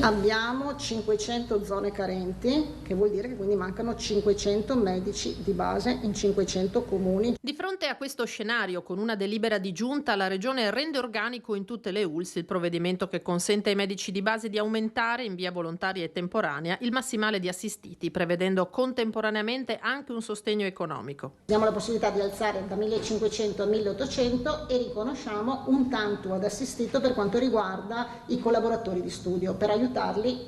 Abbiamo 500 zone carenti, che vuol dire che quindi mancano 500 medici di base in 500 comuni. Di fronte a questo scenario, con una delibera di giunta, la Regione rende organico in tutte le ULSS il provvedimento che consente ai medici di base di aumentare in via volontaria e temporanea il massimale di assistiti, prevedendo contemporaneamente anche un sostegno economico. Diamo la possibilità di alzare da 1500 a 1800 e riconosciamo un tanto ad assistito per quanto riguarda i collaboratori di studio, per aiutarli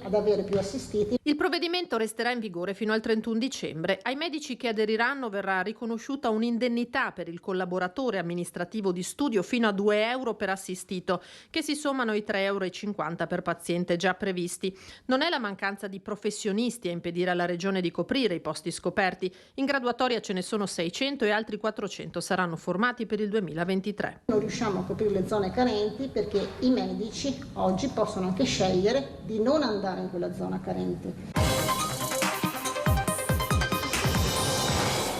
ad avere più assistiti. Il provvedimento resterà in vigore fino al 31 dicembre. Ai medici che aderiranno verrà riconosciuta un'indennità per il collaboratore amministrativo di studio fino a 2 euro per assistito, che si sommano ai 3,50 euro per paziente già previsti. Non è la mancanza di professionisti a impedire alla Regione di coprire i posti scoperti. In graduatoria ce ne sono 600 e altri 400 saranno formati per il 2023. Non riusciamo a coprire le zone carenti perché i medici oggi possono anche scegliere di non andare in quella zona carente.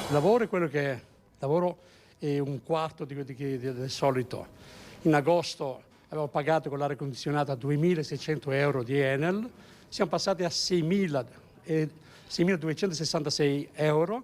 Il lavoro è quello che è, il lavoro è un quarto del solito. In agosto avevo pagato con l'aria condizionata 2.600 euro di Enel, siamo passati a 6.266 euro.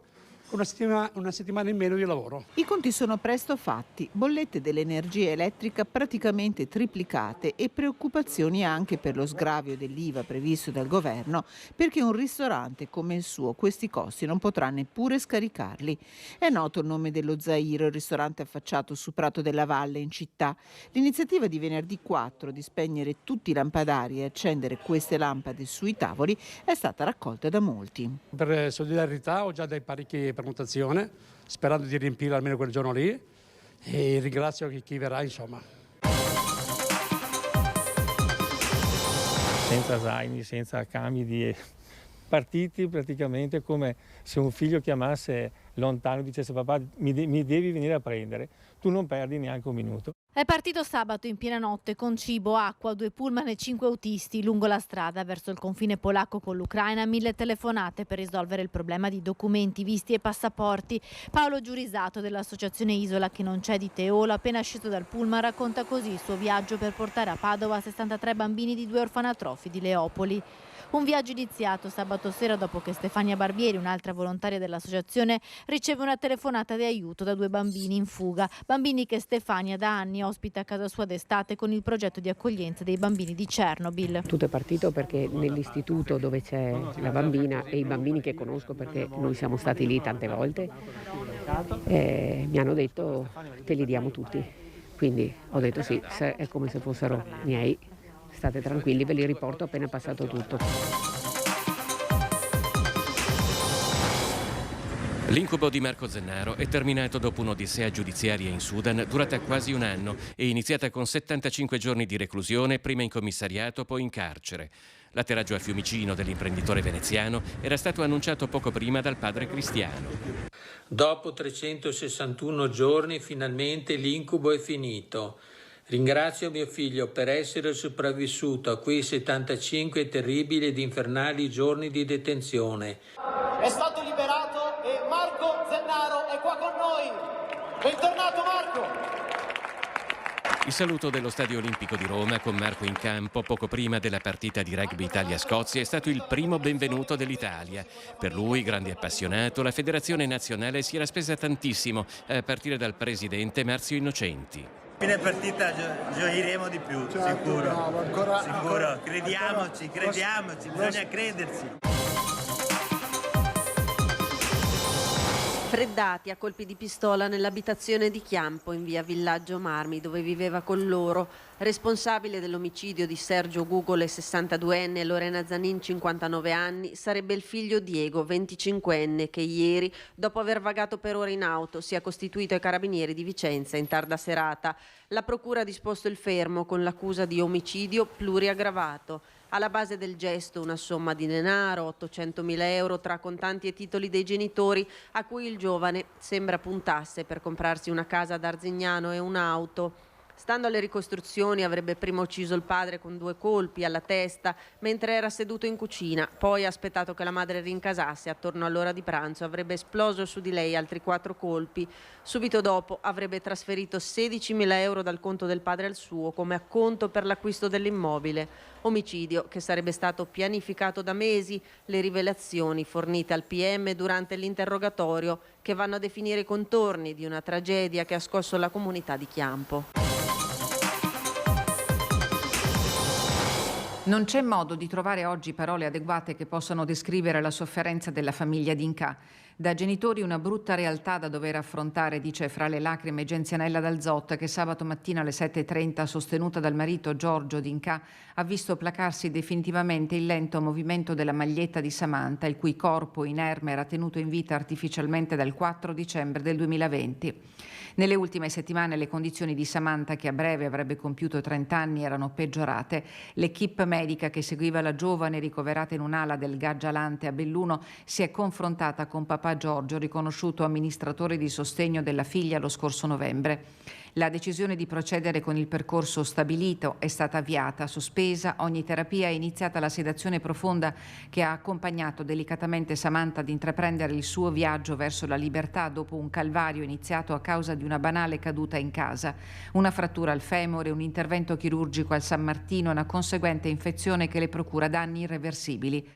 Una settimana in meno di lavoro. I conti sono presto fatti, bollette dell'energia elettrica praticamente triplicate e preoccupazioni anche per lo sgravio dell'IVA previsto dal governo, perché un ristorante come il suo questi costi non potrà neppure scaricarli. È noto il nome dello Zairo, il ristorante affacciato su Prato della Valle in città. L'iniziativa di venerdì 4 di spegnere tutti i lampadari e accendere queste lampade sui tavoli è stata raccolta da molti. Per solidarietà ho già dei parecchi prenotazione, sperando di riempire almeno quel giorno lì, e ringrazio chi verrà, insomma. Senza zaini, senza cambi di partiti, praticamente come se un figlio chiamasse lontano e dicesse papà mi devi venire a prendere, tu non perdi neanche un minuto. È partito sabato in piena notte con cibo, acqua, 2 pullman e 5 autisti lungo la strada verso il confine polacco con l'Ucraina, 1000 telefonate per risolvere il problema di documenti, visti e passaporti. Paolo Giurisato dell'associazione Isola che non c'è di Teolo, appena uscito dal pullman, racconta così il suo viaggio per portare a Padova 63 bambini di 2 orfanatrofi di Leopoli. Un viaggio iniziato sabato sera dopo che Stefania Barbieri, un'altra volontaria dell'associazione, riceve una telefonata di aiuto da 2 bambini in fuga. Bambini che Stefania da anni ospita a casa sua d'estate con il progetto di accoglienza dei bambini di Chernobyl. Tutto è partito perché nell'istituto dove c'è la bambina e i bambini che conosco perché noi siamo stati lì tante volte, mi hanno detto te li diamo tutti. Quindi ho detto sì, è come se fossero miei. State tranquilli, ve li riporto appena è passato tutto. L'incubo di Marco Zennaro è terminato dopo un'odissea giudiziaria in Sudan durata quasi un anno e iniziata con 75 giorni di reclusione, prima in commissariato, poi in carcere. L'atterraggio a Fiumicino dell'imprenditore veneziano era stato annunciato poco prima dal padre Cristiano. Dopo 361 giorni finalmente l'incubo è finito. Ringrazio mio figlio per essere sopravvissuto a quei 75 terribili ed infernali giorni di detenzione. È stato liberato e Marco Zennaro è qua con noi. Bentornato Marco! Il saluto dello Stadio Olimpico di Roma con Marco in campo poco prima della partita di rugby Italia-Scozia è stato il primo benvenuto dell'Italia. Per lui, grande appassionato, la federazione nazionale si era spesa tantissimo, a partire dal presidente Marzio Innocenti. Fine partita gioiremo di più, sicuro. Sicuro, crediamoci, bisogna crederci. Freddati a colpi di pistola nell'abitazione di Chiampo in via Villaggio Marmi, dove viveva con loro. Responsabile dell'omicidio di Sergio Gugole, 62enne, e Lorena Zanin, 59 anni, sarebbe il figlio Diego, 25enne, che ieri, dopo aver vagato per ore in auto, si è costituito ai carabinieri di Vicenza in tarda serata. La procura ha disposto il fermo con l'accusa di omicidio pluriaggravato. Alla base del gesto una somma di denaro, 800.000 euro tra contanti e titoli dei genitori, a cui il giovane sembra puntasse per comprarsi una casa ad Arzignano e un'auto. Stando alle ricostruzioni avrebbe prima ucciso il padre con 2 colpi alla testa mentre era seduto in cucina, poi ha aspettato che la madre rincasasse, attorno all'ora di pranzo avrebbe esploso su di lei altri 4 colpi, subito dopo avrebbe trasferito 16.000 euro dal conto del padre al suo come acconto per l'acquisto dell'immobile, omicidio che sarebbe stato pianificato da mesi, le rivelazioni fornite al PM durante l'interrogatorio che vanno a definire i contorni di una tragedia che ha scosso la comunità di Chiampo. Non c'è modo di trovare oggi parole adeguate che possano descrivere la sofferenza della famiglia D'Inca. Da genitori una brutta realtà da dover affrontare, dice fra le lacrime Genzianella Dalzot, che sabato mattina alle 7:30, sostenuta dal marito Giorgio D'Inca, ha visto placarsi definitivamente il lento movimento della maglietta di Samantha, il cui corpo inerme era tenuto in vita artificialmente dal 4 dicembre del 2020. Nelle ultime settimane le condizioni di Samantha, che a breve avrebbe compiuto 30 anni, erano peggiorate. L'equipe medica che seguiva la giovane ricoverata in un'ala del Gaggialante a Belluno si è confrontata con papà Giorgio, riconosciuto amministratore di sostegno della figlia lo scorso novembre. La decisione di procedere con il percorso stabilito è stata avviata, sospesa ogni terapia e iniziata la sedazione profonda che ha accompagnato delicatamente Samantha ad intraprendere il suo viaggio verso la libertà dopo un calvario iniziato a causa di una banale caduta in casa. Una frattura al femore, un intervento chirurgico al San Martino e una conseguente infezione che le procura danni irreversibili.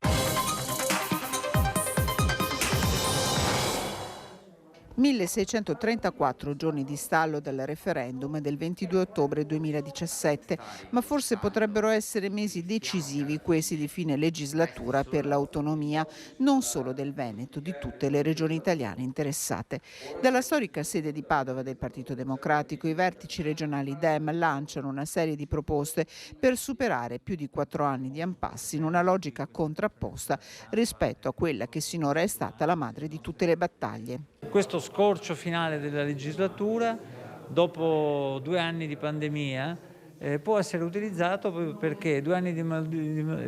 1634 giorni di stallo dal referendum del 22 ottobre 2017, ma forse potrebbero essere mesi decisivi questi di fine legislatura per l'autonomia non solo del Veneto, di tutte le regioni italiane interessate. Dalla storica sede di Padova del Partito Democratico i vertici regionali Dem lanciano una serie di proposte per superare più di 4 anni di impasse in una logica contrapposta rispetto a quella che sinora è stata la madre di tutte le battaglie. Questo scorcio finale della legislatura, dopo 2 anni di pandemia, può essere utilizzato perché 2 anni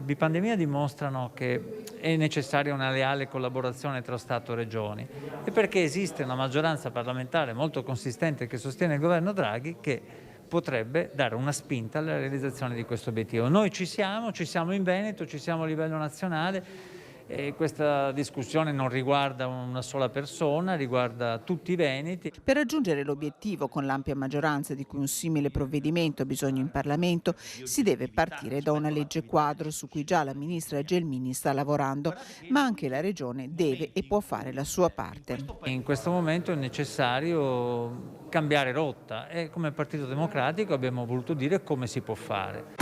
di pandemia dimostrano che è necessaria una leale collaborazione tra Stato e Regioni e perché esiste una maggioranza parlamentare molto consistente che sostiene il governo Draghi che potrebbe dare una spinta alla realizzazione di questo obiettivo. Noi ci siamo in Veneto, ci siamo a livello nazionale. E questa discussione non riguarda una sola persona, riguarda tutti i veneti. Per raggiungere l'obiettivo con l'ampia maggioranza di cui un simile provvedimento ha bisogno in Parlamento, si deve partire da una legge quadro su cui già la ministra Gelmini sta lavorando, ma anche la Regione deve e può fare la sua parte. In questo momento è necessario cambiare rotta e come Partito Democratico abbiamo voluto dire come si può fare.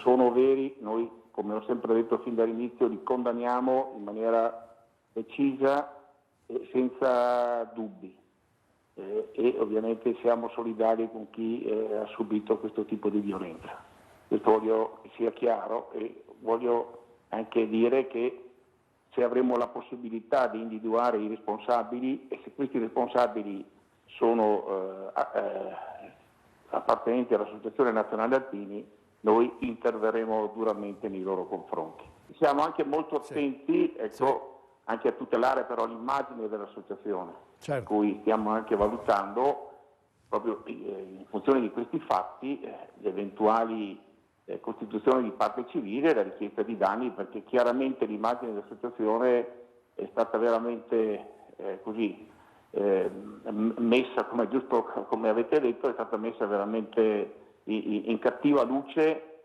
Sono veri, noi come ho sempre detto fin dall'inizio li condanniamo in maniera decisa e senza dubbi e ovviamente siamo solidari con chi ha subito questo tipo di violenza. Questo voglio che sia chiaro e voglio anche dire che se avremo la possibilità di individuare i responsabili e se questi responsabili sono appartenenti all'Associazione Nazionale Alpini, noi interverremo duramente nei loro confronti. Siamo anche molto attenti anche a tutelare però l'immagine dell'associazione, per cui stiamo anche valutando proprio in funzione di questi fatti le eventuali costituzioni di parte civile e la richiesta di danni, perché chiaramente l'immagine dell'associazione è stata veramente messa, come giusto come avete detto, è stata messa veramente in cattiva luce.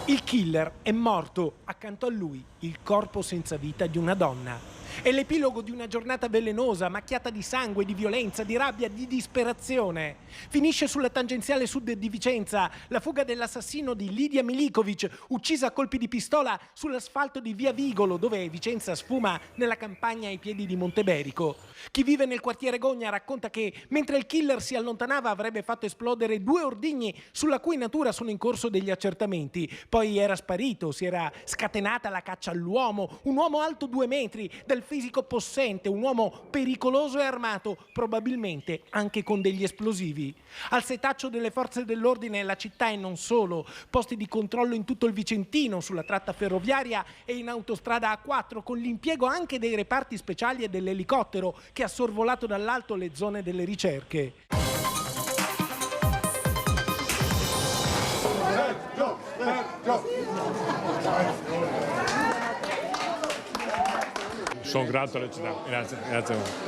Il killer è morto, accanto a lui il corpo senza vita di una donna. È l'epilogo di una giornata velenosa, macchiata di sangue, di violenza, di rabbia, di disperazione. Finisce sulla tangenziale sud di Vicenza la fuga dell'assassino di Lidia Milikovic, uccisa a colpi di pistola sull'asfalto di via Vigolo, dove Vicenza sfuma nella campagna ai piedi di Monteberico. Chi vive nel quartiere Gogna racconta che mentre il killer si allontanava avrebbe fatto esplodere 2 ordigni sulla cui natura sono in corso degli accertamenti. Poi era sparito, si era scatenata la caccia all'uomo, un uomo alto 2 metri, dal fisico possente, un uomo pericoloso e armato, probabilmente anche con degli esplosivi. Al setaccio delle forze dell'ordine nella città e non solo, posti di controllo in tutto il Vicentino, sulla tratta ferroviaria e in autostrada A4, con l'impiego anche dei reparti speciali e dell'elicottero che ha sorvolato dall'alto le zone delle ricerche. Sono grato alla città, grazie.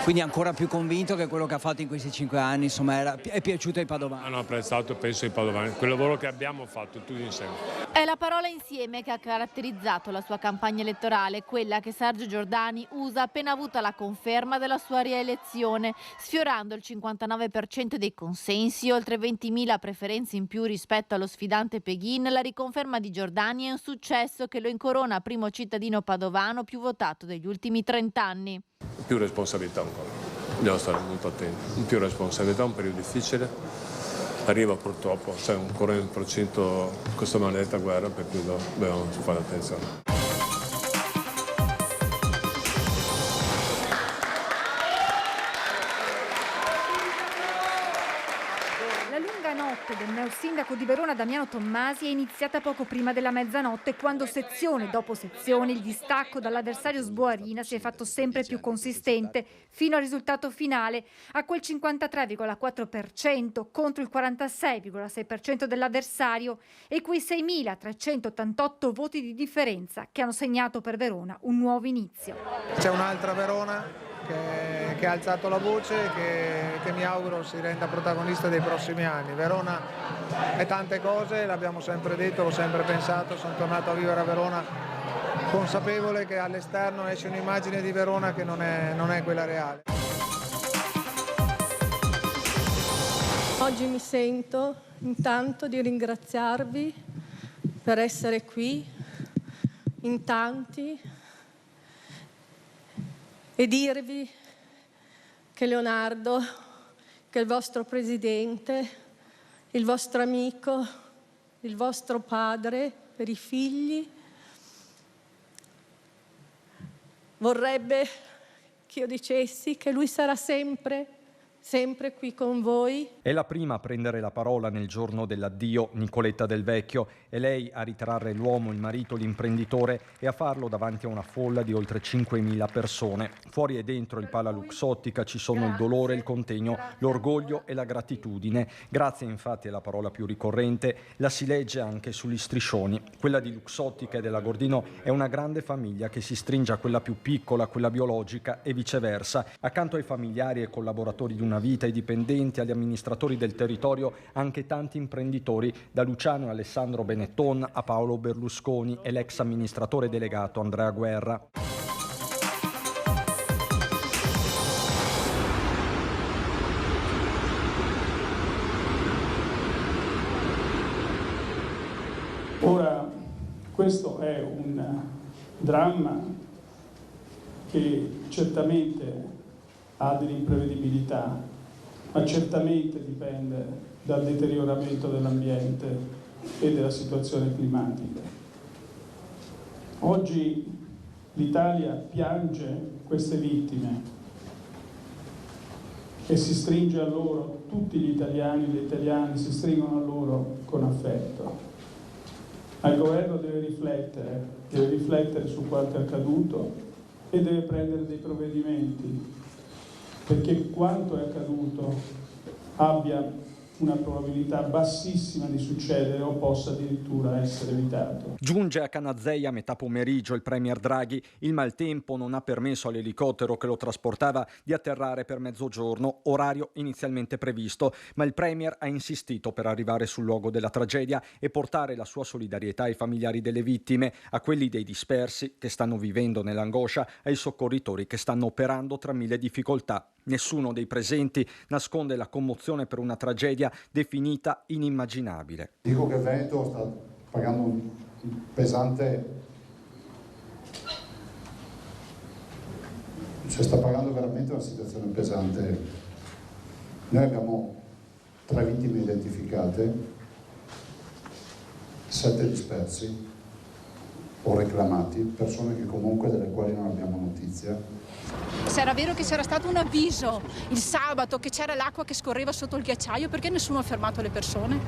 Quindi ancora più convinto che quello che ha fatto in questi 5 anni, insomma, è piaciuto ai padovani? Hanno apprezzato, penso, i padovani, quel lavoro che abbiamo fatto tutti insieme. È la parola insieme che ha caratterizzato la sua campagna elettorale, quella che Sergio Giordani usa appena avuta la conferma della sua rielezione, sfiorando il 59% dei consensi, oltre 20.000 preferenze in più rispetto allo sfidante Peghin. La riconferma di Giordani è un successo che lo incorona primo cittadino padovano più votato degli ultimi 30 anni. Più responsabilità ancora, devo stare molto attento, più responsabilità, un periodo difficile, arriva purtroppo, c'è ancora un procento questa maledetta guerra, per cui dobbiamo fare attenzione. Del neosindaco di Verona Damiano Tommasi è iniziata poco prima della mezzanotte, quando sezione dopo sezione il distacco dall'avversario Sboarina si è fatto sempre più consistente, fino al risultato finale, a quel 53,4% contro il 46,6% dell'avversario e quei 6.388 voti di differenza che hanno segnato per Verona un nuovo inizio. C'è un'altra Verona che ha alzato la voce e che mi auguro si renda protagonista dei prossimi anni. Verona è tante cose, l'abbiamo sempre detto, l'ho sempre pensato, sono tornato a vivere a Verona consapevole che all'esterno esce un'immagine di Verona che non è quella reale. Oggi mi sento intanto di ringraziarvi per essere qui in tanti e dirvi che Leonardo, che il vostro presidente, il vostro amico, il vostro padre per i figli, vorrebbe che io dicessi che lui sarà sempre qui con voi. È la prima a prendere la parola nel giorno dell'addio Nicoletta Del Vecchio. È lei a ritrarre l'uomo, il marito, l'imprenditore e a farlo davanti a una folla di oltre 5.000 persone. Fuori e dentro il Pala Luxottica ci sono il dolore, il contegno, l'orgoglio e la gratitudine. Grazie infatti è la parola più ricorrente, la si legge anche sugli striscioni. Quella di Luxottica e della Gordino è una grande famiglia che si stringe a quella più piccola, quella biologica e viceversa. Accanto ai familiari e collaboratori di una vita, ai dipendenti, agli amministratori del territorio, anche tanti imprenditori, da Luciano e Alessandro Benetton a Paolo Berlusconi e l'ex amministratore delegato Andrea Guerra. Ora, questo è un dramma che certamente ha dell'imprevedibilità, ma certamente dipende dal deterioramento dell'ambiente e della situazione climatica. Oggi l'Italia piange queste vittime e si stringe a loro, tutti gli italiani si stringono a loro con affetto. Ma il governo deve riflettere su quanto è accaduto e deve prendere dei provvedimenti perché quanto è accaduto abbia una probabilità bassissima di succedere o possa addirittura essere evitato. Giunge a Canazei a metà pomeriggio il premier Draghi. Il maltempo non ha permesso all'elicottero che lo trasportava di atterrare per mezzogiorno, orario inizialmente previsto, ma il premier ha insistito per arrivare sul luogo della tragedia e portare la sua solidarietà ai familiari delle vittime, a quelli dei dispersi che stanno vivendo nell'angoscia, ai soccorritori che stanno operando tra mille difficoltà. Nessuno dei presenti nasconde la commozione per una tragedia definita inimmaginabile. Dico che il Veneto sta pagando un pesante, cioè sta pagando veramente una situazione pesante. Noi abbiamo 3 vittime identificate, 7 dispersi o reclamati, persone che comunque delle quali non abbiamo notizia. Se era vero che c'era stato un avviso il sabato che c'era l'acqua che scorreva sotto il ghiacciaio, perché nessuno ha fermato le persone?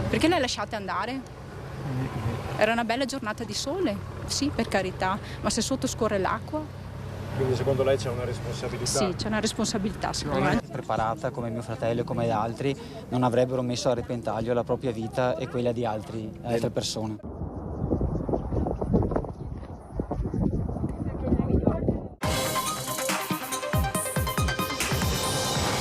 Perché le lasciate andare? Era una bella giornata di sole, sì, per carità, ma se sotto scorre l'acqua? Quindi secondo lei c'è una responsabilità? Sì, c'è una responsabilità secondo me. Preparata come mio fratello e come gli altri, non avrebbero messo a repentaglio la propria vita e quella di altre persone.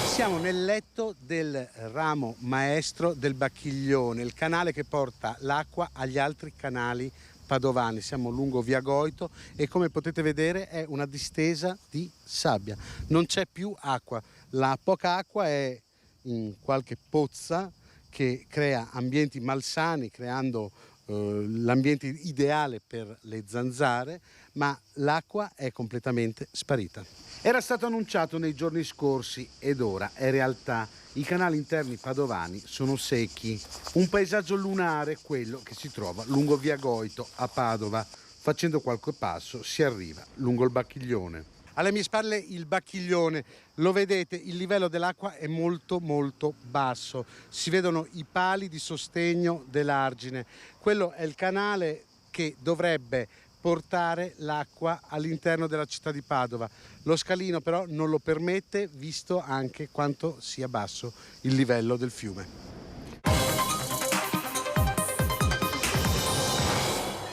Siamo nel letto del ramo maestro del Bacchiglione, il canale che porta l'acqua agli altri canali padovani. Siamo lungo via Goito e come potete vedere è una distesa di sabbia. Non c'è più acqua, la poca acqua è in qualche pozza che crea ambienti malsani, creando l'ambiente ideale per le zanzare, ma l'acqua è completamente sparita. Era stato annunciato nei giorni scorsi ed ora è realtà. I canali interni padovani sono secchi. Un paesaggio lunare quello che si trova lungo via Goito a Padova. Facendo qualche passo si arriva lungo il Bacchiglione. Alle mie spalle il Bacchiglione, lo vedete, il livello dell'acqua è molto molto basso. Si vedono i pali di sostegno dell'argine. Quello è il canale che dovrebbe portare l'acqua all'interno della città di Padova. Lo scalino però non lo permette, visto anche quanto sia basso il livello del fiume.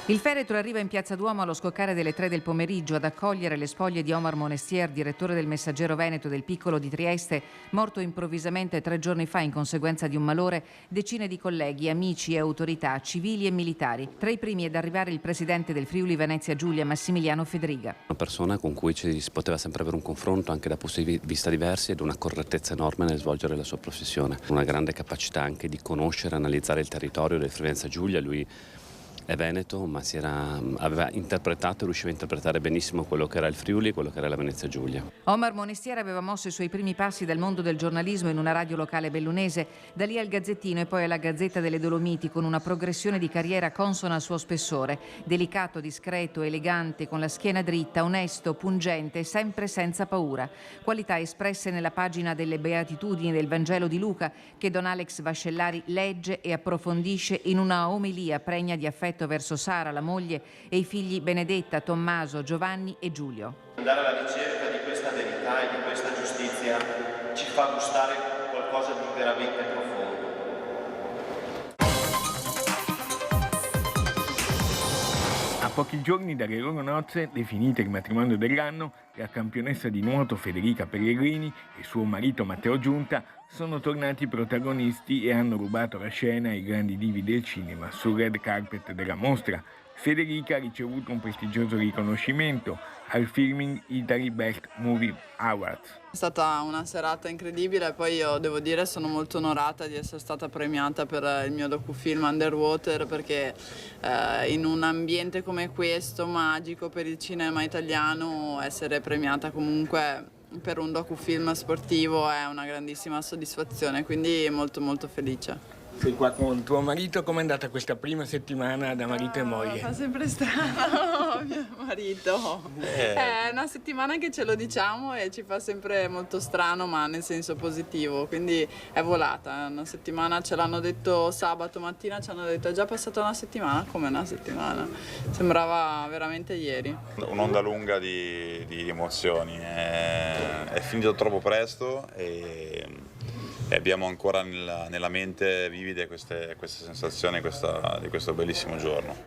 Il feretro arriva in Piazza Duomo allo scoccare delle 3 del pomeriggio ad accogliere le spoglie di Omar Monestier, direttore del Messaggero Veneto del Piccolo di Trieste, morto improvvisamente 3 giorni fa in conseguenza di un malore. Decine di colleghi, amici e autorità civili e militari. Tra i primi ad arrivare il presidente del Friuli Venezia Giulia, Massimiliano Fedriga. Una persona con cui si poteva sempre avere un confronto anche da punti di vista diversi ed una correttezza enorme nel svolgere la sua professione. Una grande capacità anche di conoscere e analizzare il territorio del Friuli Venezia Giulia. Lui è veneto, ma aveva interpretato e riusciva a interpretare benissimo quello che era il Friuli e quello che era la Venezia Giulia. Omar Monestier aveva mosso i suoi primi passi dal mondo del giornalismo in una radio locale bellunese, da lì al Gazzettino e poi alla Gazzetta delle Dolomiti, con una progressione di carriera consona al suo spessore. Delicato, discreto, elegante, con la schiena dritta, onesto, pungente, sempre senza paura. Qualità espresse nella pagina delle Beatitudini del Vangelo di Luca, che Don Alex Vascellari legge e approfondisce in una omelia pregna di affetto verso Sara, la moglie, e i figli Benedetta, Tommaso, Giovanni e Giulio. Andare alla ricerca di questa verità e di questa giustizia ci fa gustare qualcosa di veramente profondo. A pochi giorni dalle loro nozze, definite il matrimonio dell'anno, la campionessa di nuoto Federica Pellegrini e suo marito Matteo Giunta sono tornati protagonisti e hanno rubato la scena ai grandi divi del cinema sul red carpet della mostra. Federica ha ricevuto un prestigioso riconoscimento al Filming Italy Best Movie Awards. È stata una serata incredibile, poi io devo dire sono molto onorata di essere stata premiata per il mio docufilm Underwater, perché in un ambiente come questo, magico per il cinema italiano, essere premiata comunque per un docufilm sportivo è una grandissima soddisfazione, quindi molto molto felice. Sei qua con tuo marito, com'è andata questa prima settimana da marito e moglie? Fa sempre strano mio marito. È una settimana che ce lo diciamo e ci fa sempre molto strano, ma nel senso positivo, quindi è volata. Una settimana, ce l'hanno detto sabato mattina, ci hanno detto è già passata una settimana, come una settimana? Sembrava veramente ieri. Un'onda lunga di emozioni, è finito troppo presto e abbiamo ancora nella mente vivide queste sensazioni di questo bellissimo giorno.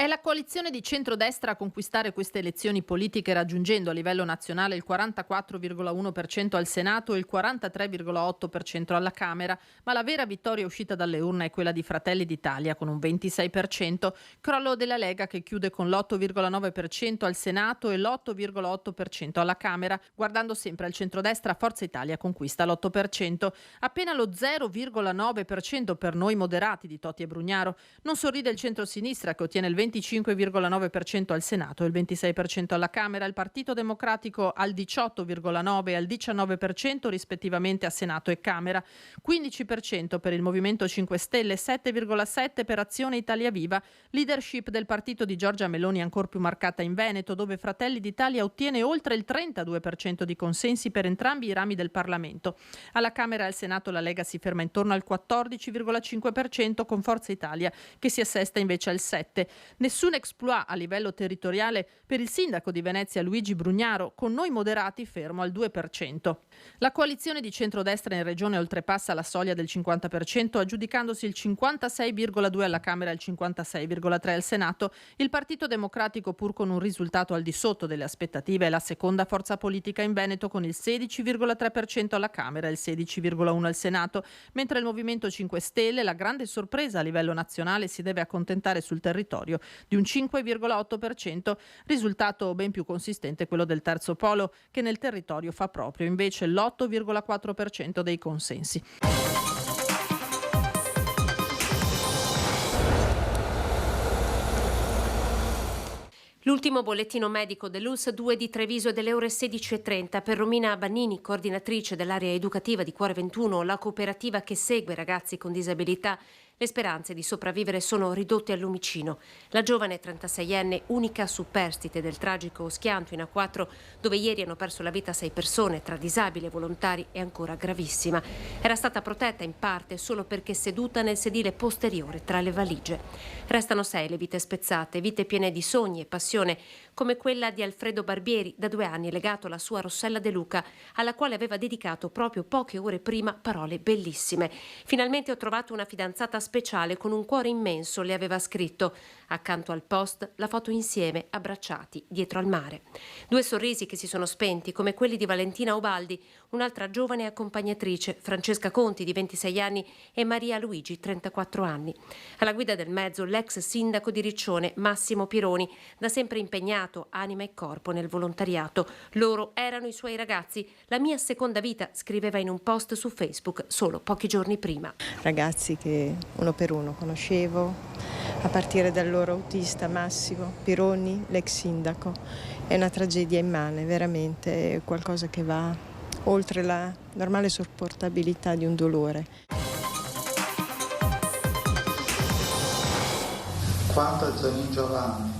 È la coalizione di centrodestra a conquistare queste elezioni politiche, raggiungendo a livello nazionale il 44,1% al Senato e il 43,8% alla Camera, ma la vera vittoria uscita dalle urne è quella di Fratelli d'Italia con un 26%, crollo della Lega che chiude con l'8,9% al Senato e l'8,8% alla Camera. Guardando sempre al centrodestra, Forza Italia conquista l'8%, appena lo 0,9% per noi moderati di Toti e Brugnaro. Non sorride il centro-sinistra che ottiene il 25,1% 25,9% al Senato e il 26% alla Camera, il Partito Democratico al 18,9% e al 19% rispettivamente a Senato e Camera, 15% per il Movimento 5 Stelle, 7,7% per Azione Italia Viva, leadership del partito di Giorgia Meloni ancor più marcata in Veneto, dove Fratelli d'Italia ottiene oltre il 32% di consensi per entrambi i rami del Parlamento. Alla Camera e al Senato la Lega si ferma intorno al 14,5% con Forza Italia, che si assesta invece al 7%. Nessun exploit a livello territoriale per il sindaco di Venezia Luigi Brugnaro, con Noi Moderati fermo al 2%. La coalizione di centrodestra in regione oltrepassa la soglia del 50%, aggiudicandosi il 56,2% alla Camera e il 56,3% al Senato. Il Partito Democratico, pur con un risultato al di sotto delle aspettative, è la seconda forza politica in Veneto con il 16,3% alla Camera e il 16,1% al Senato, mentre il Movimento 5 Stelle, la grande sorpresa a livello nazionale, si deve accontentare sul territorio di un 5,8%, risultato ben più consistente quello del Terzo Polo, che nel territorio fa proprio invece l'8,4% dei consensi. L'ultimo bollettino medico dell'ULSS 2 di Treviso è delle ore 16:30 per Romina Bannini, coordinatrice dell'area educativa di Cuore 21, la cooperativa che segue ragazzi con disabilità. Le speranze di sopravvivere sono ridotte al lumicino. La giovane 36enne, unica superstite del tragico schianto in A4, dove ieri hanno perso la vita 6 persone, tra disabili e volontari, è ancora gravissima. Era stata protetta in parte solo perché seduta nel sedile posteriore tra le valigie. Restano 6 le vite spezzate, vite piene di sogni e passione, come quella di Alfredo Barbieri, da 2 anni legato alla sua Rossella De Luca, alla quale aveva dedicato proprio poche ore prima parole bellissime. Finalmente ho trovato una fidanzata speciale con un cuore immenso, le aveva scritto. Accanto al post la foto insieme, abbracciati, dietro al mare. 2 sorrisi che si sono spenti, come quelli di Valentina Ubaldi, un'altra giovane accompagnatrice, Francesca Conti, di 26 anni, e Maria Luigi, 34 anni. Alla guida del mezzo l'ex sindaco di Riccione, Massimo Pironi, da sempre impegnato, anima e corpo, nel volontariato. Loro erano i suoi ragazzi, la mia seconda vita, scriveva in un post su Facebook solo pochi giorni prima. Ragazzi che uno per uno conoscevo, a partire dal loro autista Massimo Pironi, l'ex sindaco. È una tragedia immane, veramente, è qualcosa che va oltre la normale sopportabilità di un dolore. Quanto a Zonin Giovanni,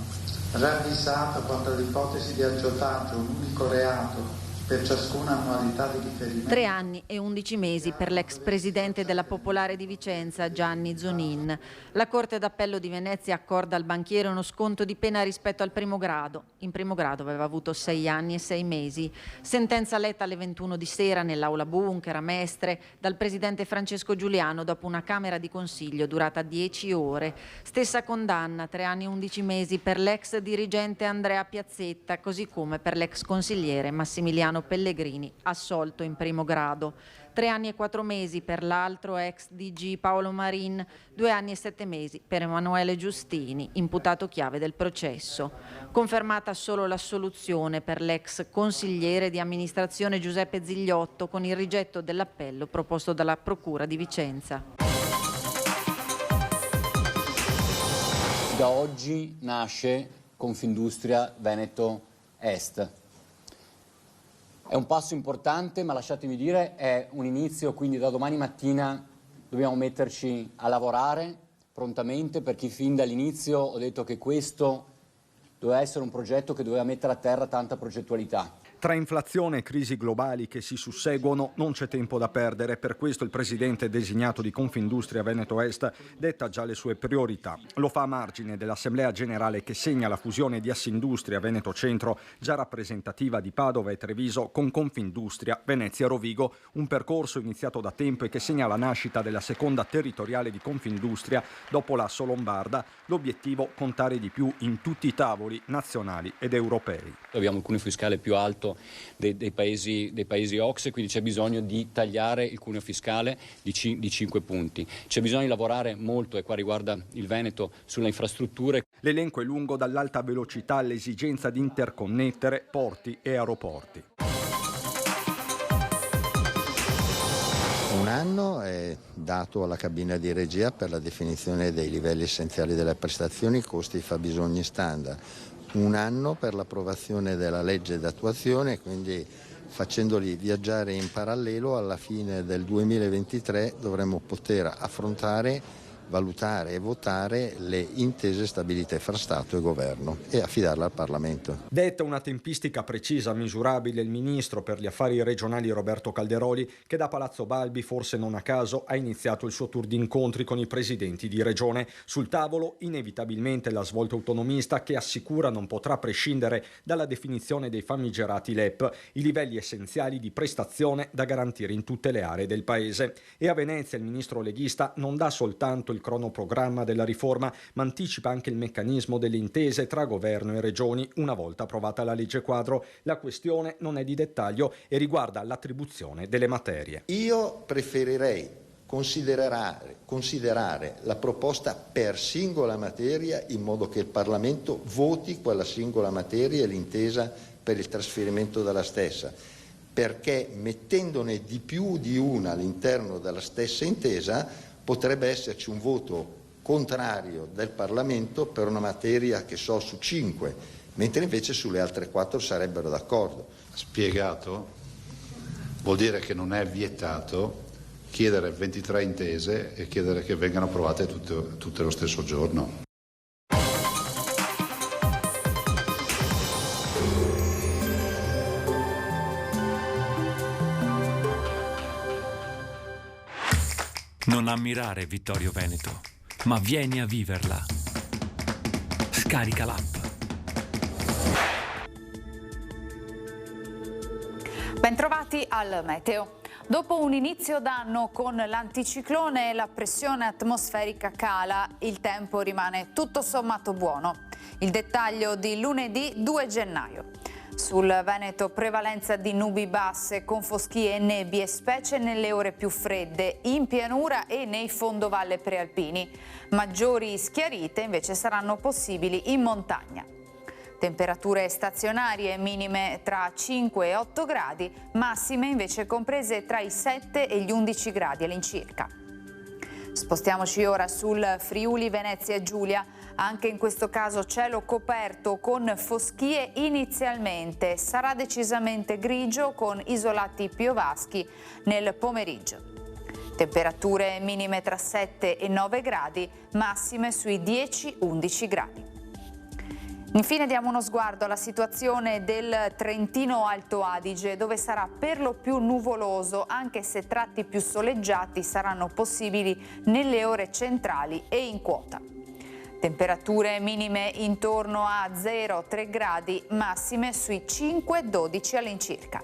ravvisato quanto all'ipotesi di aggiotaggio un unico reato per ciascuna annualità di riferimento. 3 anni e 11 mesi per l'ex presidente della Popolare di Vicenza, Gianni Zonin. La Corte d'Appello di Venezia accorda al banchiere uno sconto di pena rispetto al primo grado. In primo grado aveva avuto 6 anni e 6 mesi. Sentenza letta alle 21 di sera nell'aula bunker a Mestre dal presidente Francesco Giuliano dopo una camera di consiglio durata 10 ore. Stessa condanna, 3 anni e 11 mesi per l'ex dirigente Andrea Piazzetta, così come per l'ex consigliere Massimiliano Pellegrini, assolto in primo grado. 3 anni e 4 mesi per l'altro ex DG Paolo Marin, 2 anni e 7 mesi per Emanuele Giustini, imputato chiave del processo. Confermata solo l'assoluzione per l'ex consigliere di amministrazione Giuseppe Zigliotto con il rigetto dell'appello proposto dalla Procura di Vicenza. Da oggi nasce Confindustria Veneto Est. È un passo importante, ma lasciatemi dire è un inizio, quindi da domani mattina dobbiamo metterci a lavorare prontamente, perché fin dall'inizio ho detto che questo doveva essere un progetto che doveva mettere a terra tanta progettualità. Tra inflazione e crisi globali che si susseguono non c'è tempo da perdere, per questo il presidente designato di Confindustria Veneto Est detta già le sue priorità. Lo fa a margine dell'Assemblea Generale che segna la fusione di Assindustria Veneto Centro, già rappresentativa di Padova e Treviso, con Confindustria Venezia Rovigo, un percorso iniziato da tempo e che segna la nascita della seconda territoriale di Confindustria dopo l'Asso Lombarda. L'obiettivo: contare di più in tutti i tavoli nazionali ed europei. Abbiamo il cuneo fiscale più alto dei paesi OCSE, quindi c'è bisogno di tagliare il cuneo fiscale di 5 punti. C'è bisogno di lavorare molto, e qua riguarda il Veneto, sulle infrastrutture. L'elenco è lungo, dall'alta velocità all'esigenza di interconnettere porti e aeroporti. Un anno temporale dato alla cabina di regia per la definizione dei livelli essenziali delle prestazioni, costi e fabbisogni standard. 1 anno per l'approvazione della legge d'attuazione, quindi facendoli viaggiare in parallelo, alla fine del 2023 dovremo poter affrontare, valutare e votare le intese stabilite fra Stato e Governo e affidarle al Parlamento. Detta una tempistica precisa, misurabile, il ministro per gli affari regionali Roberto Calderoli, che da Palazzo Balbi, forse non a caso, ha iniziato il suo tour di incontri con i presidenti di regione. Sul tavolo inevitabilmente la svolta autonomista, che assicura non potrà prescindere dalla definizione dei famigerati LEP, i livelli essenziali di prestazione da garantire in tutte le aree del paese. E a Venezia il ministro leghista non dà soltanto il cronoprogramma della riforma, ma anticipa anche il meccanismo delle intese tra governo e regioni una volta approvata la legge quadro. La questione non è di dettaglio e riguarda l'attribuzione delle materie. Io preferirei considerare la proposta per singola materia, in modo che il Parlamento voti quella singola materia e l'intesa per il trasferimento della stessa, perché mettendone di più di una all'interno della stessa intesa potrebbe esserci un voto contrario del Parlamento per una materia che so su 5, mentre invece sulle altre 4 sarebbero d'accordo. Spiegato vuol dire che non è vietato chiedere 23 intese e chiedere che vengano approvate tutte lo stesso giorno. Non ammirare Vittorio Veneto, ma vieni a viverla. Scarica l'app. Bentrovati al meteo. Dopo un inizio d'anno con l'anticiclone, la pressione atmosferica cala, il tempo rimane tutto sommato buono. Il dettaglio di lunedì 2 gennaio. Sul Veneto prevalenza di nubi basse con foschie e nebbie, specie nelle ore più fredde, in pianura e nei fondovalle prealpini. Maggiori schiarite invece saranno possibili in montagna. Temperature stazionarie minime tra 5 e 8 gradi, massime invece comprese tra i 7 e gli 11 gradi all'incirca. Spostiamoci ora sul Friuli Venezia Giulia. Anche in questo caso cielo coperto con foschie inizialmente, sarà decisamente grigio con isolati piovaschi nel pomeriggio. Temperature minime tra 7 e 9 gradi, massime sui 10-11 gradi. Infine diamo uno sguardo alla situazione del Trentino Alto Adige, dove sarà per lo più nuvoloso, anche se tratti più soleggiati saranno possibili nelle ore centrali e in quota. Temperature minime intorno a 0-3 gradi, massime sui 5-12 all'incirca.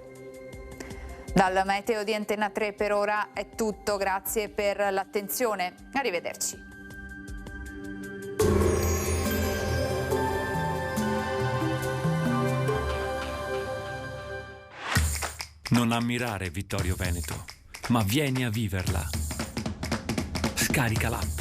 Dal meteo di Antenna 3 per ora è tutto, grazie per l'attenzione, arrivederci. Non ammirare Vittorio Veneto, ma vieni a viverla. Scarica l'app.